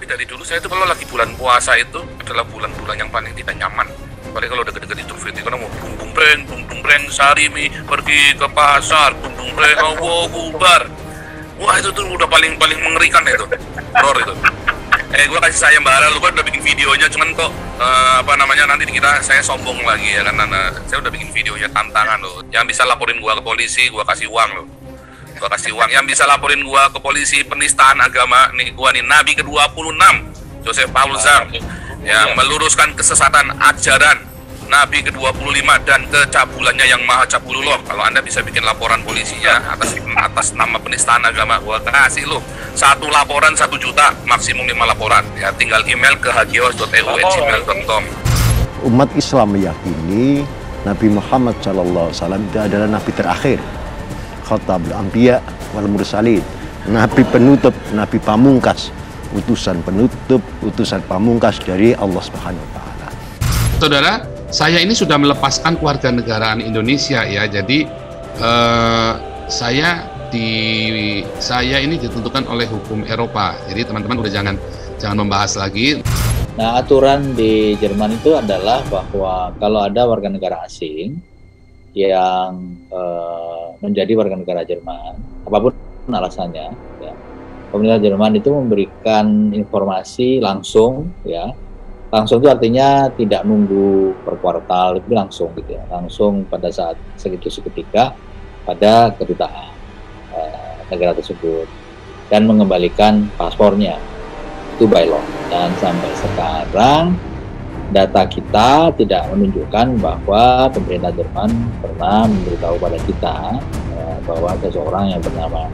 tapi dari dulu saya itu kalau lagi bulan puasa itu adalah bulan-bulan yang paling tidak nyaman. Apalagi kalau udah gede-gede Idul Fitri, karena mau bung breng, Sarimi pergi ke pasar, bung breng, Allahu Akbar. Wah itu tuh udah paling mengerikan itu, horor itu. Gue kasih sayang Mbak Ara, lu kan udah bikin videonya, cuman kok nanti dikira saya sombong lagi ya, karena saya udah bikin videonya tantangan loh. Yang bisa laporin gua ke polisi, gua kasih uang loh. Gua kasih uang. Yang bisa laporin gua ke polisi penistaan agama nih, gua nih Nabi ke-26 Joseph Paul Zhang yang meluruskan kesesatan ajaran Nabi ke-25 dan kecabulannya yang maha cabulullah. Kalau Anda bisa bikin laporan polisinya atas nama penistaan agama, gua kasih lo 1 laporan 1 juta, maksimum 5 laporan. Ya tinggal email ke hagios.eu@gmail.com. Umat Islam meyakini Nabi Muhammad SAW itu adalah Nabi terakhir, Khatamul Anbiya wal Mursalin, Nabi penutup, Nabi pamungkas, utusan penutup, utusan pamungkas dari Allah Subhanahu Wa Taala. Saudara, saya ini sudah melepaskan kewarganegaraan Indonesia ya, jadi saya ini ditentukan oleh hukum Eropa, jadi teman-teman udah jangan membahas lagi. Nah, aturan di Jerman itu adalah bahwa kalau ada warga negara asing yang menjadi warga negara Jerman, apapun alasannya, ya, pemerintah Jerman itu memberikan informasi langsung, ya. Langsung itu artinya tidak nunggu per kuartal, itu langsung gitu ya, langsung pada saat seketika pada kedutaan negara tersebut dan mengembalikan paspornya, itu by law. Dan sampai sekarang data kita tidak menunjukkan bahwa pemerintah Jerman pernah memberitahu pada kita bahwa seseorang yang bernama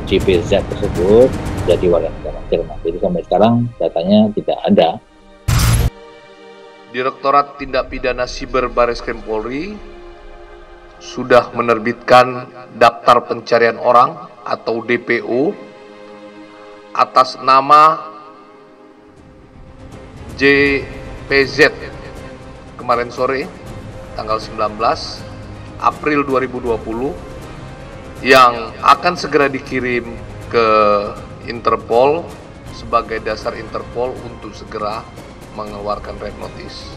JPZ tersebut jadi warga negara Jerman. Jadi sampai sekarang datanya tidak ada. Direktorat Tindak Pidana Siber Bareskrim Polri sudah menerbitkan daftar pencarian orang atau DPO atas nama JPZ kemarin sore tanggal 19 April 2020 yang akan segera dikirim ke Interpol sebagai dasar Interpol untuk segera mengeluarkan red notice.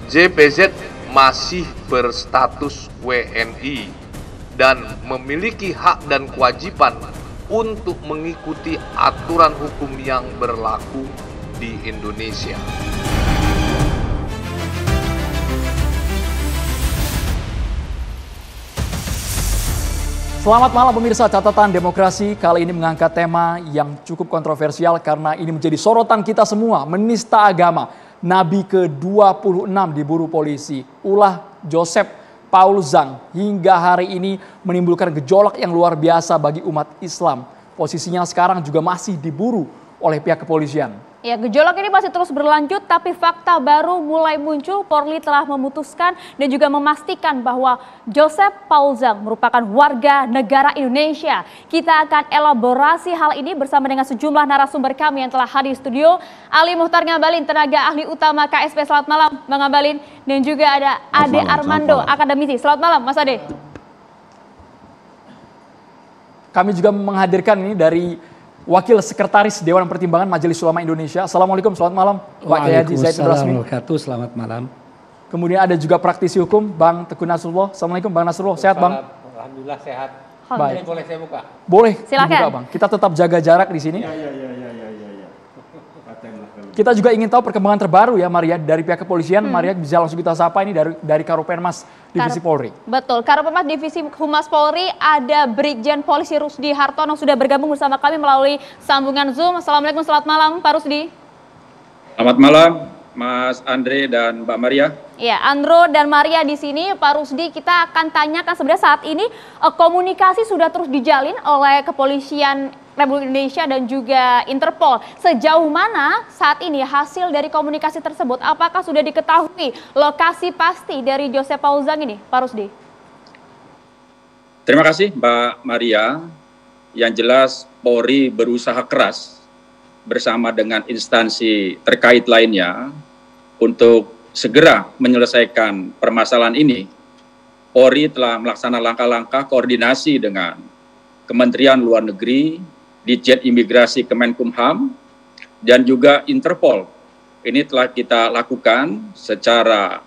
JPZ masih berstatus WNI dan memiliki hak dan kewajiban untuk mengikuti aturan hukum yang berlaku di Indonesia. Selamat malam pemirsa Catatan Demokrasi. Kali ini mengangkat tema yang cukup kontroversial karena ini menjadi sorotan kita semua, menista agama. Nabi ke-26 diburu polisi. Ulah Joseph Paul Zhang hingga hari ini menimbulkan gejolak yang luar biasa bagi umat Islam. Posisinya sekarang juga masih diburu oleh pihak kepolisian. Ya, gejolak ini masih terus berlanjut, tapi fakta baru mulai muncul. Polri telah memutuskan dan juga memastikan bahwa Joseph Paul Zhang merupakan warga negara Indonesia. Kita akan elaborasi hal ini bersama dengan sejumlah narasumber kami yang telah hadir di studio. Ali Muhtar Ngabalin, tenaga ahli utama KSP. Selamat malam, Bang Ngabalin. Dan juga ada Ade Armando, akademisi. Selamat malam, Mas Ade. Kami juga menghadirkan ini dari Wakil Sekretaris Dewan Pertimbangan Majelis Ulama Indonesia. Assalamualaikum, selamat malam. Pak Kiai Haji Zaidul Rasmi. Selamat malam. Kemudian ada juga praktisi hukum Bang Teguh Nasrullah. Assalamualaikum Bang Nasrullah, sehat Bang? Alhamdulillah sehat. Baik. Boleh saya buka? Boleh, silakan. dibuka Bang. Kita tetap jaga jarak di sini. Iya. Kita juga ingin tahu perkembangan terbaru ya Maria dari pihak kepolisian. Maria bisa langsung kita sapa ini dari Karopenmas Divisi Polri. Betul, Karopenmas Divisi Humas Polri ada Brigjen Polisi Rusdi Hartono sudah bergabung bersama kami melalui sambungan Zoom. Assalamualaikum, selamat malam Pak Rusdi. Selamat malam Mas Andre dan Mbak Maria. Ya, Andro dan Maria di sini, Pak Rusdi, kita akan tanyakan sebenarnya saat ini komunikasi sudah terus dijalin oleh kepolisian Republik Indonesia dan juga Interpol. Sejauh mana saat ini hasil dari komunikasi tersebut? Apakah sudah diketahui lokasi pasti dari Joseph Paul Zhang ini, Pak Rusdi? Terima kasih Mbak Maria. Yang jelas Polri berusaha keras bersama dengan instansi terkait lainnya untuk segera menyelesaikan permasalahan ini. Polri telah melaksanakan langkah-langkah koordinasi dengan Kementerian Luar Negeri, Ditjen Imigrasi Kemenkumham, dan juga Interpol. Ini telah kita lakukan secara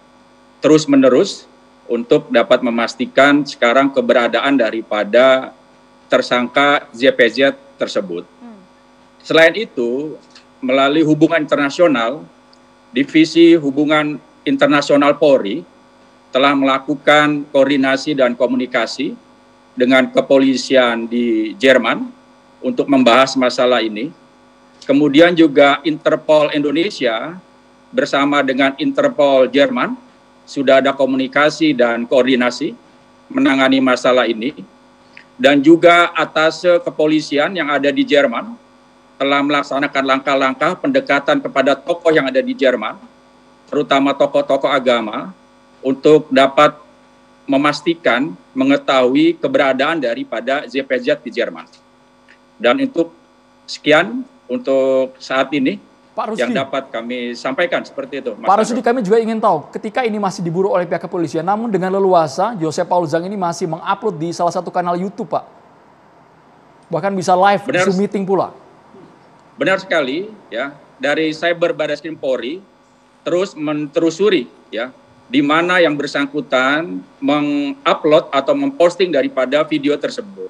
terus-menerus untuk dapat memastikan sekarang keberadaan daripada tersangka ZPZ tersebut. Selain itu, melalui hubungan internasional, Divisi Hubungan Internasional Polri telah melakukan koordinasi dan komunikasi dengan kepolisian di Jerman untuk membahas masalah ini. Kemudian juga Interpol Indonesia bersama dengan Interpol Jerman sudah ada komunikasi dan koordinasi menangani masalah ini. Dan juga atase kepolisian yang ada di Jerman telah melaksanakan langkah-langkah pendekatan kepada tokoh yang ada di Jerman, terutama tokoh-tokoh agama, untuk dapat memastikan, mengetahui keberadaan daripada ZPZ di Jerman. Dan untuk sekian untuk saat ini Pak Rusdi, yang dapat kami sampaikan seperti itu. Pak Rusdi, kami juga ingin tahu, ketika ini masih diburu oleh pihak kepolisian, namun dengan leluasa, Joseph Paul Zhang ini masih mengupload di salah satu kanal YouTube, Pak. Bahkan bisa live Zoom meeting pula. Benar sekali, ya. Dari Cyber Barreskrim Polri terus menelusuri, ya, di mana yang bersangkutan mengupload atau memposting daripada video tersebut.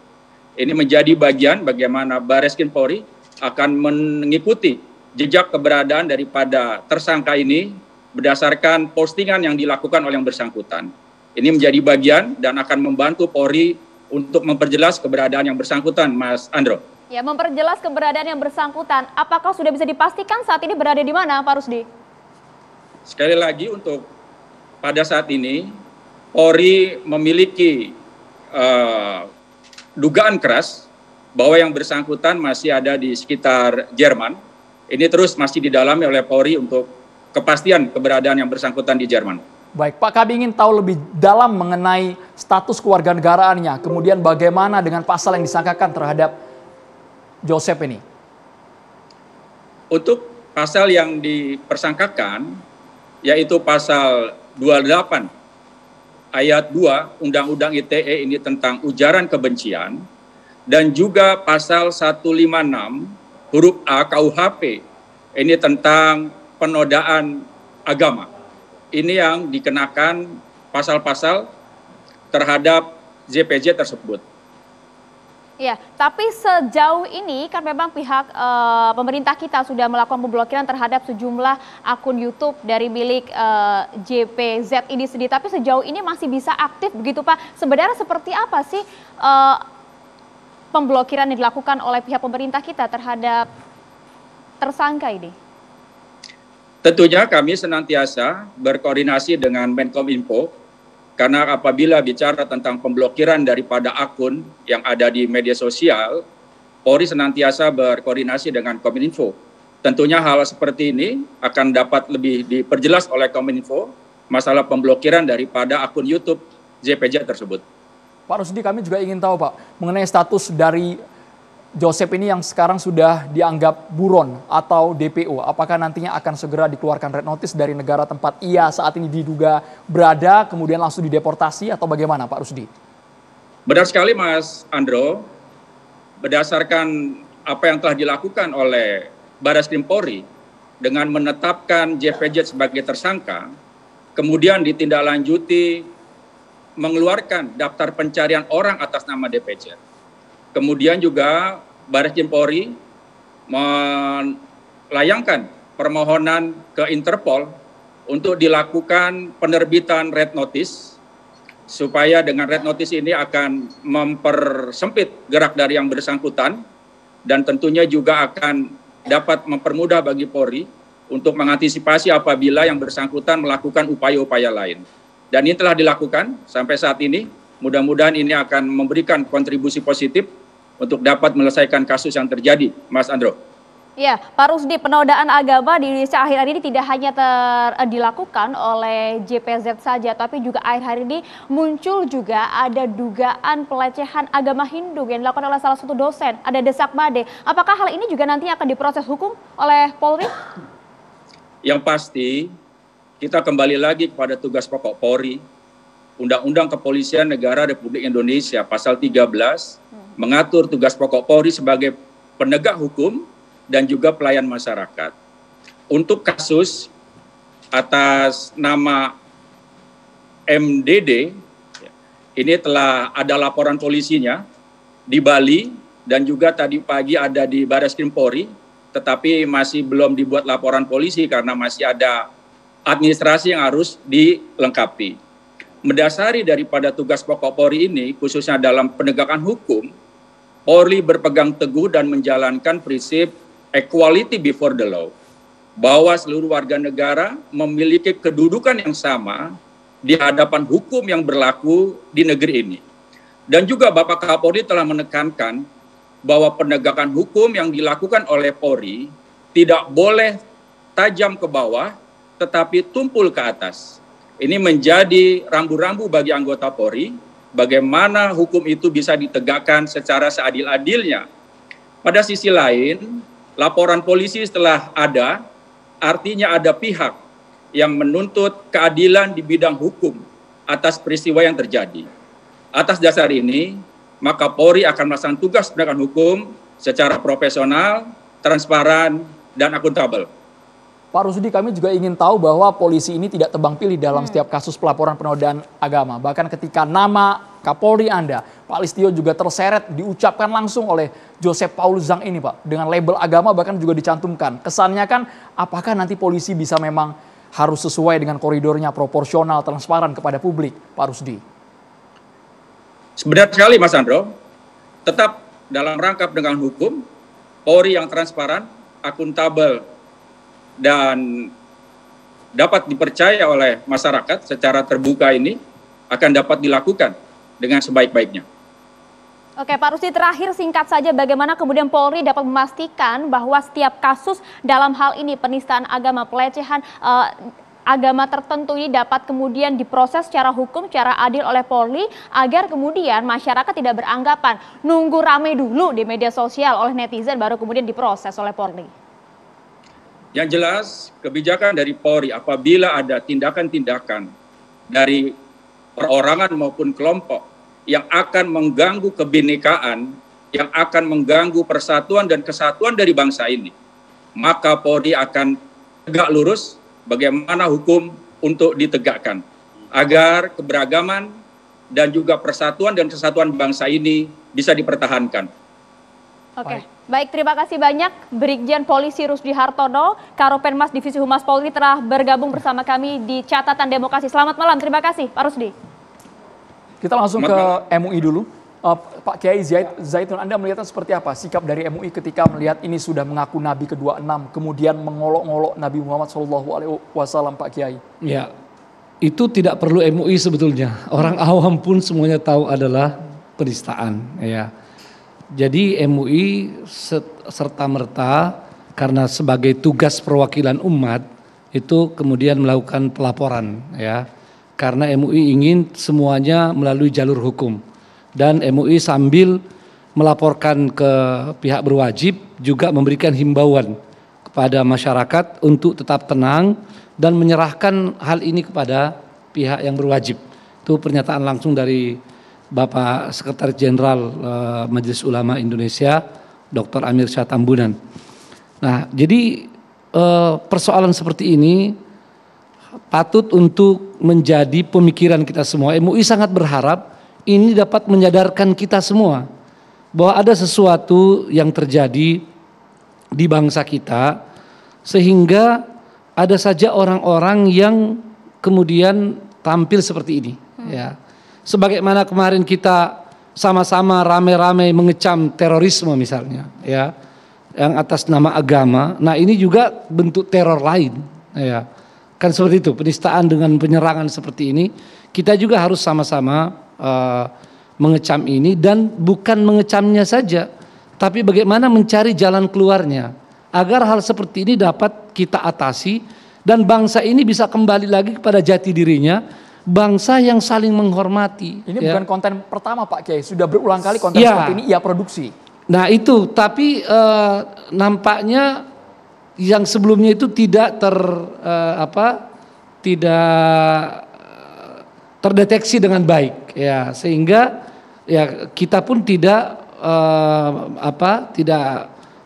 Ini menjadi bagian bagaimana Barreskrim Polri akan mengikuti jejak keberadaan daripada tersangka ini berdasarkan postingan yang dilakukan oleh yang bersangkutan. Ini menjadi bagian dan akan membantu Polri untuk memperjelas keberadaan yang bersangkutan, Mas Andro. Ya, memperjelas keberadaan yang bersangkutan. Apakah sudah bisa dipastikan saat ini berada di mana, Pak Rusdi? Sekali lagi untuk pada saat ini, Polri memiliki dugaan keras bahwa yang bersangkutan masih ada di sekitar Jerman. Ini terus masih didalami oleh Polri untuk kepastian keberadaan yang bersangkutan di Jerman. Baik, Pak, kami ingin tahu lebih dalam mengenai status kewarganegaraannya, kemudian bagaimana dengan pasal yang disangkakan terhadap Joseph ini. Untuk pasal yang dipersangkakan, yaitu pasal 28 ayat 2 Undang-Undang ITE ini tentang ujaran kebencian, dan juga pasal 156 huruf A KUHP ini tentang penodaan agama. Ini yang dikenakan pasal-pasal terhadap ZPZ tersebut. Ya, tapi sejauh ini kan memang pihak pemerintah kita sudah melakukan pemblokiran terhadap sejumlah akun YouTube dari milik JPZ ini sendiri. Tapi sejauh ini masih bisa aktif begitu, Pak? Sebenarnya seperti apa sih pemblokiran yang dilakukan oleh pihak pemerintah kita terhadap tersangka ini? Tentunya kami senantiasa berkoordinasi dengan Menkominfo. Karena apabila bicara tentang pemblokiran daripada akun yang ada di media sosial, Polri senantiasa berkoordinasi dengan Kominfo. Tentunya hal seperti ini akan dapat lebih diperjelas oleh Kominfo masalah pemblokiran daripada akun YouTube ZPZ tersebut. Pak Rusdi, kami juga ingin tahu, Pak, mengenai status dari Joseph ini yang sekarang sudah dianggap buron atau DPO. Apakah nantinya akan segera dikeluarkan red notice dari negara tempat ia saat ini diduga berada, kemudian langsung dideportasi atau bagaimana, Pak Rusdi? Benar sekali, Mas Andro. Berdasarkan apa yang telah dilakukan oleh Barreskrim Polri dengan menetapkan JPZ sebagai tersangka, kemudian ditindaklanjuti mengeluarkan daftar pencarian orang atas nama DPZ. Kemudian juga Barreskrim Polri melayangkan permohonan ke Interpol untuk dilakukan penerbitan red notice, supaya dengan red notice ini akan mempersempit gerak dari yang bersangkutan dan tentunya juga akan dapat mempermudah bagi Polri untuk mengantisipasi apabila yang bersangkutan melakukan upaya-upaya lain. Dan ini telah dilakukan sampai saat ini. Mudah-mudahan ini akan memberikan kontribusi positif untuk dapat menyelesaikan kasus yang terjadi, Mas Andro. Ya, Pak Rusdi, penodaan agama di Indonesia akhir-akhir ini tidak hanya dilakukan oleh JPZ saja, tapi juga akhir-akhir ini muncul juga ada dugaan pelecehan agama Hindu yang dilakukan oleh salah satu dosen, ada Desak Made. Apakah hal ini juga nanti akan diproses hukum oleh Polri? Yang pasti, kita kembali lagi kepada tugas pokok Polri. Undang-Undang Kepolisian Negara Republik Indonesia pasal 13 mengatur tugas pokok Polri sebagai penegak hukum dan juga pelayan masyarakat. Untuk kasus atas nama MDD, ini telah ada laporan polisinya di Bali dan juga tadi pagi ada di Barreskrim Polri, tetapi masih belum dibuat laporan polisi karena masih ada administrasi yang harus dilengkapi. Mendasari daripada tugas pokok Polri ini, khususnya dalam penegakan hukum, Polri berpegang teguh dan menjalankan prinsip equality before the law, bahwa seluruh warga negara memiliki kedudukan yang sama di hadapan hukum yang berlaku di negeri ini. Dan juga Bapak Kapolri telah menekankan bahwa penegakan hukum yang dilakukan oleh Polri tidak boleh tajam ke bawah, tetapi tumpul ke atas. Ini menjadi rambu-rambu bagi anggota Polri, bagaimana hukum itu bisa ditegakkan secara seadil-adilnya. Pada sisi lain, laporan polisi setelah ada, artinya ada pihak yang menuntut keadilan di bidang hukum atas peristiwa yang terjadi. Atas dasar ini, maka Polri akan melaksanakan tugas penegakan hukum secara profesional, transparan, dan akuntabel. Pak Rusdi, kami juga ingin tahu bahwa polisi ini tidak tebang pilih dalam setiap kasus pelaporan penodaan agama. Bahkan ketika nama Kapolri Anda, Pak Listio, juga terseret diucapkan langsung oleh Joseph Paul Zhang ini, Pak. Dengan label agama bahkan juga dicantumkan. Kesannya kan apakah nanti polisi bisa memang harus sesuai dengan koridornya, proporsional, transparan kepada publik, Pak Rusdi? Sebenarnya sekali Mas Andro, tetap dalam rangka penegakan hukum, Polri yang transparan, akuntabel, dan dapat dipercaya oleh masyarakat secara terbuka ini akan dapat dilakukan dengan sebaik-baiknya. Oke, Pak Rusdi, terakhir singkat saja, bagaimana kemudian Polri dapat memastikan bahwa setiap kasus dalam hal ini penistaan agama, pelecehan agama tertentu ini dapat kemudian diproses secara hukum, secara adil oleh Polri, agar kemudian masyarakat tidak beranggapan nunggu rame dulu di media sosial oleh netizen baru kemudian diproses oleh Polri? Yang jelas, kebijakan dari Polri apabila ada tindakan-tindakan dari perorangan maupun kelompok yang akan mengganggu kebinekaan, yang akan mengganggu persatuan dan kesatuan dari bangsa ini, maka Polri akan tegak lurus bagaimana hukum untuk ditegakkan, agar keberagaman dan juga persatuan dan kesatuan bangsa ini bisa dipertahankan. Oke, baik, terima kasih banyak Brigjen Polisi Rusdi Hartono, Karopenmas Divisi Humas Polri telah bergabung bersama kami di Catatan Demokrasi. Selamat malam, terima kasih Pak Rusdi. Kita langsung ke MUI dulu. Pak Kiai Zaitun, Anda melihatnya seperti apa sikap dari MUI ketika melihat ini sudah mengaku Nabi ke-26, kemudian mengolok-ngolok Nabi Muhammad SAW, Pak Kiai? Ya, itu tidak perlu MUI sebetulnya. Orang awam pun semuanya tahu adalah penistaan. Ya. Jadi MUI serta-merta karena sebagai tugas perwakilan umat itu kemudian melakukan pelaporan, ya. Karena MUI ingin semuanya melalui jalur hukum. Dan MUI sambil melaporkan ke pihak berwajib juga memberikan himbauan kepada masyarakat untuk tetap tenang dan menyerahkan hal ini kepada pihak yang berwajib. Itu pernyataan langsung dari Bapak Sekretaris Jenderal Majelis Ulama Indonesia, Dr. Amir Syah Tambunan. Nah, jadi persoalan seperti ini patut untuk menjadi pemikiran kita semua. MUI sangat berharap ini dapat menyadarkan kita semua bahwa ada sesuatu yang terjadi di bangsa kita sehingga ada saja orang-orang yang kemudian tampil seperti ini. Ya, sebagaimana kemarin kita sama-sama rame-rame mengecam terorisme misalnya, ya, yang atas nama agama. Nah, ini juga bentuk teror lain. Ya. Kan seperti itu, penistaan dengan penyerangan seperti ini, kita juga harus sama-sama mengecam ini, dan bukan mengecamnya saja, tapi bagaimana mencari jalan keluarnya, agar hal seperti ini dapat kita atasi, dan bangsa ini bisa kembali lagi kepada jati dirinya, bangsa yang saling menghormati. Ini bukan konten pertama Pak Kiai, sudah berulang kali konten seperti ini ia produksi. Nah itu, tapi nampaknya yang sebelumnya itu tidak terdeteksi dengan baik, ya, sehingga ya kita pun tidak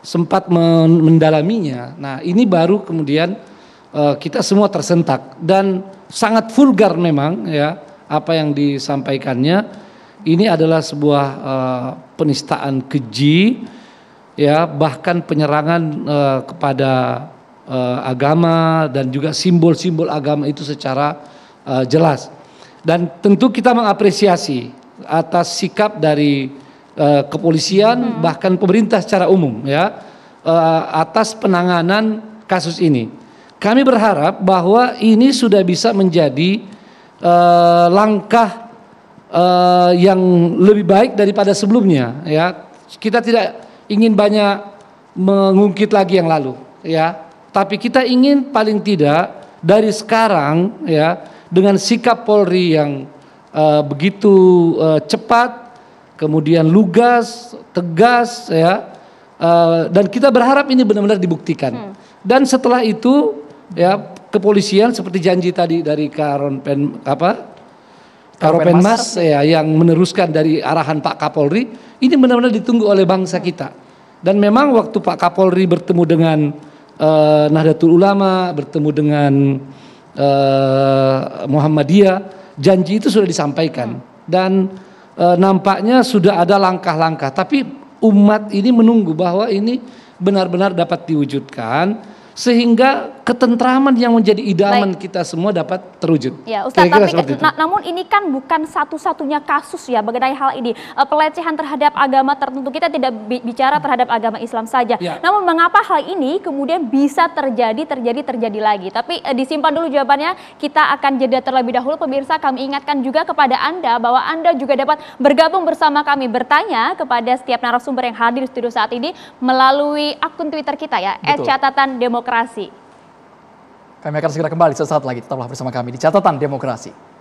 sempat mendalaminya. Nah, ini baru kemudian kita semua tersentak dan sangat vulgar memang ya apa yang disampaikannya. Ini adalah sebuah penistaan keji ya, bahkan penyerangan kepada agama dan juga simbol-simbol agama itu secara jelas. Dan tentu kita mengapresiasi atas sikap dari kepolisian bahkan pemerintah secara umum ya atas penanganan kasus ini. Kami berharap bahwa ini sudah bisa menjadi langkah yang lebih baik daripada sebelumnya ya. Kita tidak ingin banyak mengungkit lagi yang lalu ya, tapi kita ingin paling tidak dari sekarang ya dengan sikap Polri yang begitu cepat, kemudian lugas, tegas ya, dan kita berharap ini benar-benar dibuktikan. Dan setelah itu ya kepolisian seperti janji tadi dari Karopenmas ya yang meneruskan dari arahan Pak Kapolri, ini benar-benar ditunggu oleh bangsa kita. Dan memang waktu Pak Kapolri bertemu dengan Nahdlatul Ulama, bertemu dengan Muhammadiyah, janji itu sudah disampaikan dan nampaknya sudah ada langkah-langkah, tapi umat ini menunggu bahwa ini benar-benar dapat diwujudkan sehingga ketentraman yang menjadi idaman kita semua dapat terwujud. Ya, Ustaz, tapi namun ini kan bukan satu-satunya kasus ya mengenai hal ini. Pelecehan terhadap agama tertentu, kita tidak bicara terhadap agama Islam saja. Ya. Namun mengapa hal ini kemudian bisa terjadi lagi? Tapi disimpan dulu jawabannya, kita akan jeda terlebih dahulu. Pemirsa, kami ingatkan juga kepada Anda bahwa Anda juga dapat bergabung bersama kami, bertanya kepada setiap narasumber yang hadir di studio saat ini melalui akun Twitter kita ya, @catatanDemokrasi. Kami akan segera kembali sesaat lagi, tetaplah bersama kami di Catatan Demokrasi.